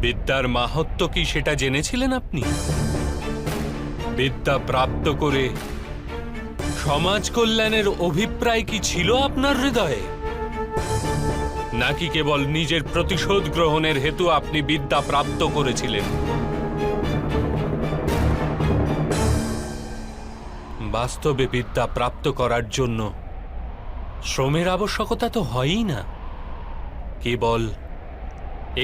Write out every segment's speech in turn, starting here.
বিদ্যার মাহাত্ম্য কি সেটা জেনেছিলেন আপনি? বিদ্যা প্রাপ্ত করে সমাজ কল্যাণের অভিপ্রায় কি ছিল আপনার হৃদয়ে, নাকি কেবল নিজের প্রতিশোধ গ্রহণের হেতু আপনি বিদ্যা প্রাপ্ত করেছিলেন? বাস্তবে বিদ্যা প্রাপ্ত করার জন্য শ্রমের আবশ্যকতা তো হয়ই না, কেবল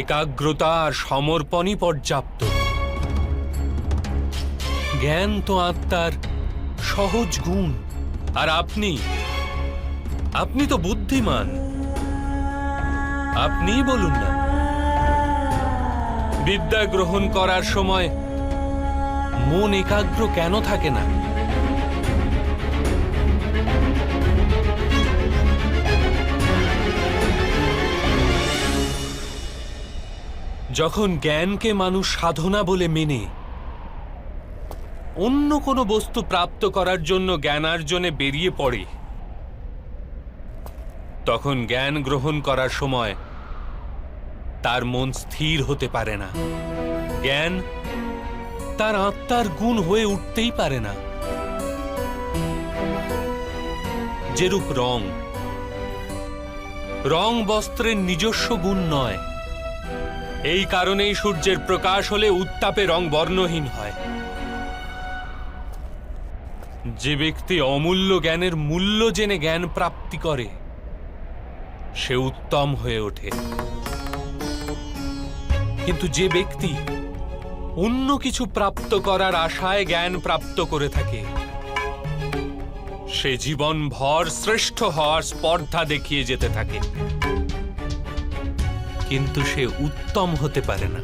একাগ্রতা আর সমর্পণই পর্যাপ্ত। জ্ঞান তো আত্মার সহজ গুণ, আর আপনি তো বুদ্ধিমান। আপনিই বলুন না, বিদ্যা গ্রহণ করার সময় মন একাগ্র কেন থাকে না? যখন জ্ঞানকে মানুষ সাধনা বলে মেনে অন্য কোনো বস্তু প্রাপ্ত করার জন্য জ্ঞানার্জনে বেরিয়ে পড়ে, তখন জ্ঞান গ্রহণ করার সময় তার মন স্থির হতে পারে না। জ্ঞান তার আত্মার গুণ হয়ে উঠতেই পারে না। যেরূপ রং বস্ত্রের নিজস্ব গুণ নয়। এই কারণেই সূর্যের প্রকাশ হলে উত্তাপে রং বর্ণহীন হয়। যে ব্যক্তি অমূল্য জ্ঞানের মূল্য জেনে জ্ঞান প্রাপ্তি করে, সে উত্তম হয়ে ওঠে। কিন্তু যে ব্যক্তি অন্য কিছু প্রাপ্ত করার আশায় জ্ঞান প্রাপ্ত করে থাকে, সে জীবনভর শ্রেষ্ঠ হওয়ার স্পর্ধা দেখিয়ে যেতে থাকে, কিন্তু সে উত্তম হতে পারে না।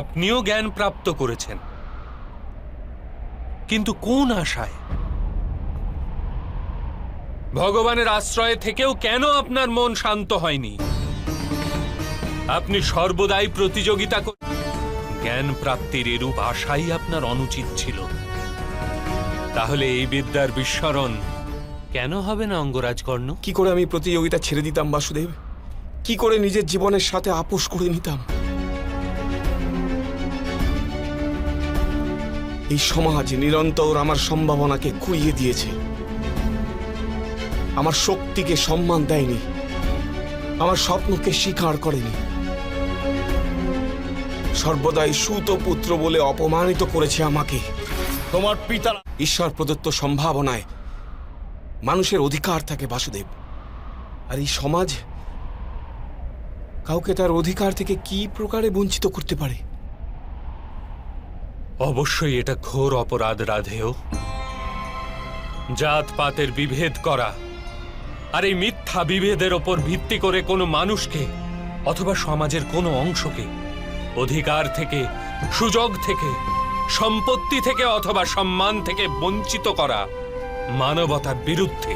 আপনিও জ্ঞান প্রাপ্ত করেছেন, কিন্তু কোন আশায়? ভগবানের আশ্রয় থেকেও কেন আপনার মন শান্ত হয়নি? আপনি সর্বদাই প্রতিযোগিতা জ্ঞান প্রাপ্তির এরূপ আশাই আপনার অনুচিত ছিল। তাহলে এই বিদ্যার বিস্মরণ কেন হবে না অঙ্গরাজ কর্ণ? কি করে আমি প্রতিযোগিতা ছেড়ে দিতাম বাসুদেব? কি করে নিজের জীবনের সাথে আপোষ করে নিতাম? এই সমাজ নিরন্তর আমার সম্ভাবনাকে কুড়িয়ে দিয়েছে, আমার শক্তিকে সম্মান দেয়নি, আমার স্বপ্নকে স্বীকার করেনি, সর্বদাই সুত পুত্র বলে অপমানিত করেছে আমাকে। তোমার পিতা ঈশ্বর প্রদত্ত সম্ভাবনায় মানুষের অধিকার থাকে বাসুদেব, আর এই সমাজ কাউকে তার অধিকার থেকে কি প্রকারে বঞ্চিত করতে পারে? অবশ্যই এটা ঘোর অপরাধ রাধেয়। জাতপাতের বিভেদ করা, আর এই মিথ্যা বিভেদের ওপর ভিত্তি করে কোনো মানুষকে অথবা সমাজের কোনো অংশকে অধিকার থেকে, সুযোগ থেকে, সম্পত্তি থেকে অথবা সম্মান থেকে বঞ্চিত করা মানবতার বিরুদ্ধে।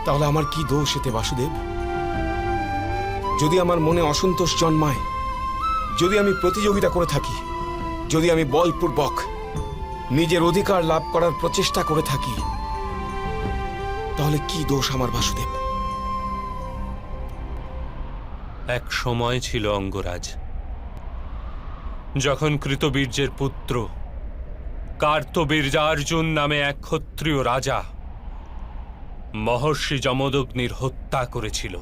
তাহলে আমার কি দোষ এতে বাসুদেব? যদি আমার মনে অসন্তোষ জন্মায়, যদি আমি প্রতিযোগিতা করে থাকি, যদি আমি বলপূর্বক নিজের অধিকার লাভ করার প্রচেষ্টা করে থাকি, তাহলে কি দোষ আমার বাসুদেব? এক সময় ছিল অঙ্গরাজ, যখন কৃতবীর্যের পুত্র কার্তবীর্যার্জুন নামে এক ক্ষত্রিয় রাজা মহর্ষি যমদগ্নির হত্যা করেছিল।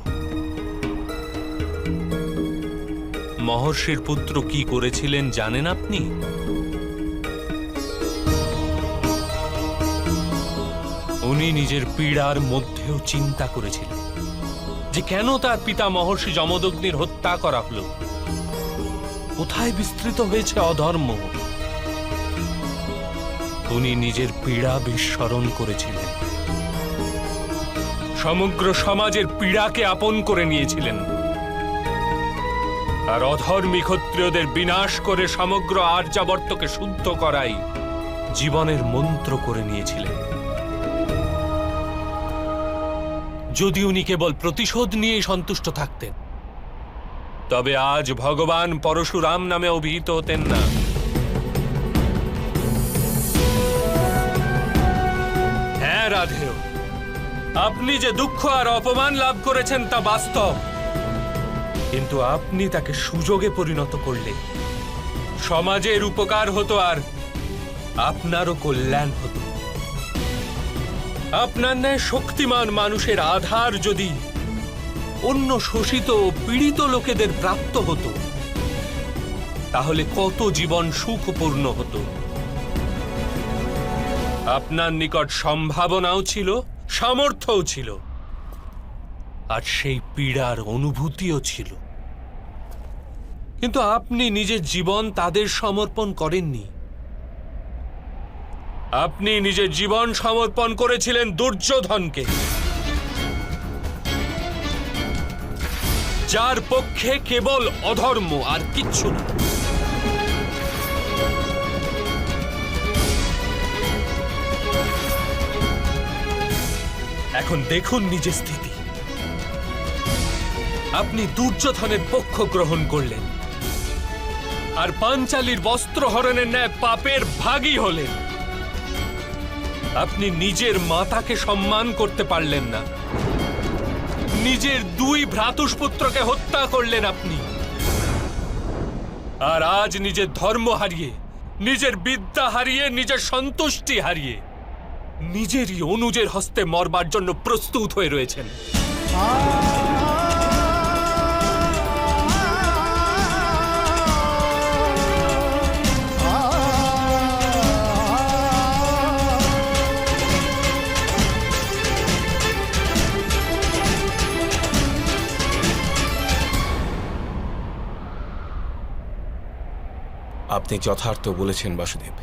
মহর্ষির পুত্র কি করেছিলেন জানেন আপনি? উনি নিজের পীড়ার মধ্যেও চিন্তা করেছিলেন যে কেন তার পিতা মহর্ষি যমদগ্নির হত্যা করা হলো, কোথায় বিস্তৃত হয়েছে অধর্ম। উনি নিজের পীড়া বিস্মরণ করেছিলেন, সমগ্র সমাজের পীড়াকে আপন করে নিয়েছিলেন, আর অধর্মী ক্ষত্রিয়দের বিনাশ করে সমগ্র আর্যাবর্তকে শুদ্ধ করাই জীবনের মন্ত্র করে নিয়েছিলেন। যদি উনি কেবল প্রতিশোধ নিয়েই সন্তুষ্ট থাকতেন, তবে আজ ভগবান পরশুরাম নামে অভিহিত হতেন না। হ্যাঁ রাধেয়, আপনি যে দুঃখ আর অপমান লাভ করেছেন তা বাস্তব, কিন্তু আপনি তাকে সুযোগে পরিণত করলে সমাজের উপকার হতো আর আপনারও কল্যাণ হতো। আপনার ন্যায় শক্তিমান মানুষের আধার যদি অন্য শোষিত ও পীড়িত লোকেদের প্রাপ্ত হতো তাহলে কত জীবন সুখপূর্ণ হতো। আপনার নিকট সম্ভাবনাও ছিল, সামর্থ্যও ছিল, আর সেই পীড়ার অনুভূতিও ছিল। কিন্তু আপনি নিজের জীবন তাদের সমর্পণ করেননি। আপনি নিজের জীবন সমর্পণ করেছিলেন দুর্যোধনকে, যার পক্ষে কেবল অধর্ম আর কিচ্ছু না। এখন দেখুন নিজের স্থিতি। আপনি দুর্যোধনের পক্ষ গ্রহণ করলেন আর পাঞ্চালীর বস্ত্রহরণের ন্যায় পাপের ভাগী হলেন। আপনি নিজের মাতাকে সম্মান করতে পারলেন না, নিজের দুই ভ্রাতুষ্পুত্রকে হত্যা করলেন আপনি। আর আজ নিজের ধর্ম হারিয়ে, নিজের বিদ্যা হারিয়ে, নিজের সন্তুষ্টি হারিয়ে নিজেরই অনুজের হস্তে মরবার জন্য প্রস্তুত হয়ে রয়েছেন। আপনি যথার্থ বলেছেন বাসুদেব।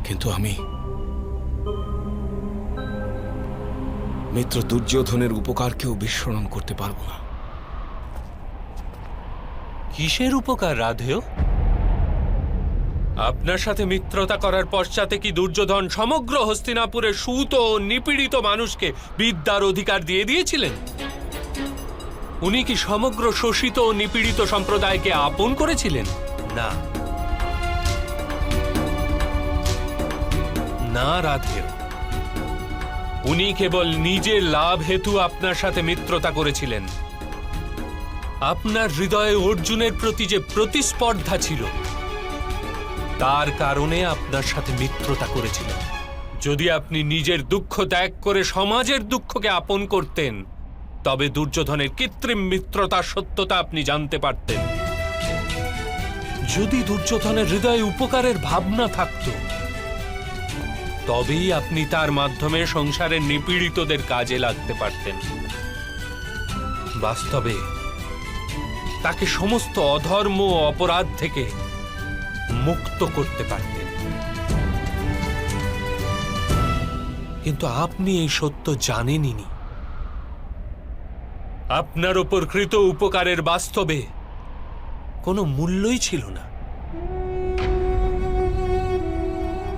কিন্তু আমি মিত্র দুর্যোধনের উপকারকেও বিস্মরণ করতে পারবো না। কিসের উপকার রাধেয়? আপনার সাথে মিত্রতা করার পশ্চাতে কি দুর্যোধন সমগ্র হস্তিনাপুরের সুত ও নিপীড়িত মানুষকে বিদ্যার অধিকার দিয়ে দিয়েছিলেন? উনি কি সমগ্র শোষিত ও নিপীড়িত সম্প্রদায়কে আপন করেছিলেন? না, না রাধেয়। উনি কেবল নিজের লাভ হেতু আপনার সাথে মিত্রতা করেছিলেন। আপনার হৃদয়ে অর্জুনের প্রতি যে প্রতিস্পর্ধা ছিল তার কারণে আপনার সাথে মিত্রতা করেছিলেন। যদি আপনি নিজের দুঃখ ত্যাগ করে সমাজের দুঃখকে আপন করতেন তবে দুর্যোধনের কৃত্রিম মিত্রতার সত্যতা আপনি জানতে পারতেন। যদি দুর্যোধনের হৃদয়ে উপকারের ভাবনা থাকত তবেই আপনি তার মাধ্যমে সংসারের নিপীড়িতদের কাজে লাগতে পারতেন। বাস্তবে তাকে সমস্ত অধর্ম ও অপরাধ থেকে মুক্ত করতে পারতেন। কিন্তু আপনি এই সত্য জানেনই। আপনার ওপর কৃত উপকারের বাস্তবে কোনো মূল্যই ছিল না।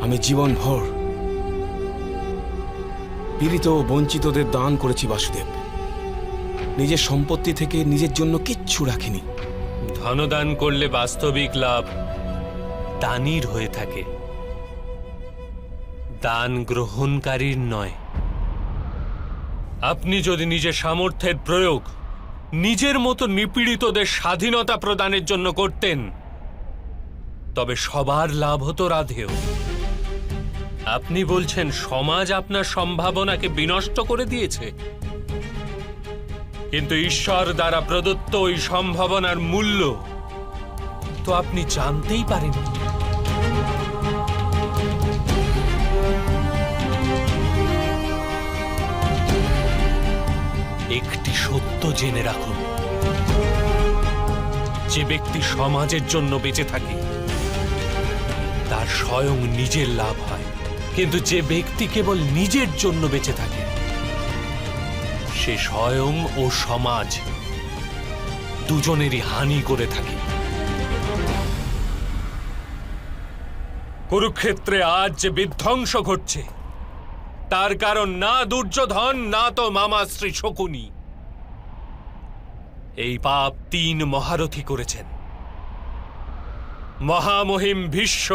আমি জীবনভর পীড়িত ও বঞ্চিতদের দান করেছি বাসুদেব। নিজের সম্পত্তি থেকে নিজের জন্য কিচ্ছু রাখিনি। ধনদান করলে বাস্তবিক লাভ দানীর হয়ে থাকে, দান গ্রহণকারীর নয়। আপনি যদি নিজের সামর্থ্যের প্রয়োগ নিজের মতো নিপীড়িতদের স্বাধীনতা প্রদানের জন্য করতেন তবে সবার লাভ হতো রাধেয়। আপনি বলছেন সমাজ আপনার সম্ভাবনাকে বিনষ্ট করে দিয়েছে, কিন্তু ঈশ্বর দ্বারা প্রদত্ত ওই সম্ভাবনার মূল্য তো আপনি জানতেই পারেননি। একটি সত্য জেনে রাখুন, যে ব্যক্তি সমাজের জন্য বেঁচে থাকে তার স্বয়ং নিজের লাভ হয়, কিন্তু যে ব্যক্তি কেবল নিজের জন্য বেঁচে থাকে সে স্বয়ং ও সমাজ দুজনেরই হানি করে থাকে। কুরুক্ষেত্রে আজ যে বিধ্বংস ঘটছে তার কারণ না দুর্যোধন, না তো মামা শ্রী শকুনি। এই পাপ তিন মহারথী করেছেন: মহামহিম ভীষ্ম,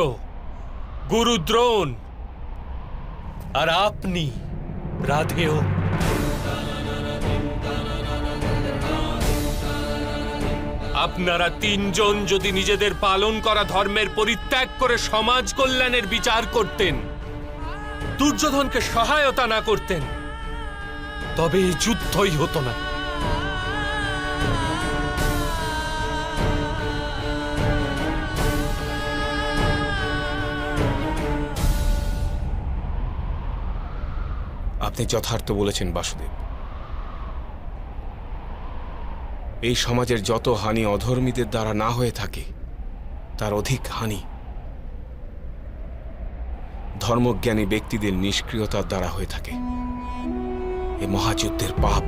গুরু দ্রোণ আর আপনি। রাধেয়। আপনারা তিনজন যদি নিজেদের পালন করা ধর্মের পরিত্যাগ করে সমাজ কল্যাণের বিচার করতেন, দুর্যোধনকে সহায়তা না করতেন, তবে এই যুদ্ধই হতো না। আপনি যথার্থ বলেছেন বাসুদেব। এই সমাজের যত হানি অধর্মীদের দ্বারা না হয়ে থাকে, তার অধিক হানি ধর্মজ্ঞানী ব্যক্তিদের নিষ্ক্রিয়তার দ্বারা হয়ে থাকে। এ মহাযুদ্ধের পাপ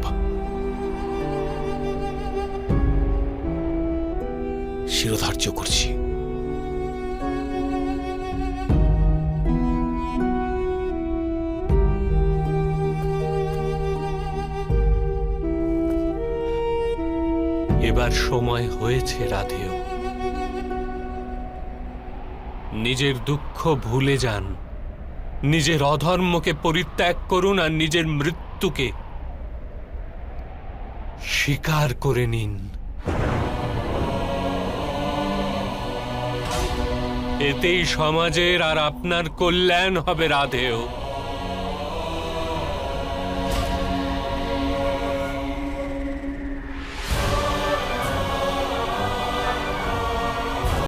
শিরোধার্য করছি। এবার সময় হয়েছে রাধেয়। নিজের দুঃখ ভুলে যান, নিজের অধর্মকে পরিত্যাগ করুন আর নিজের মৃত্যুকে স্বীকার করে নিন। এতেই সমাজের আর আপনার কল্যাণ হবে রাধেয়।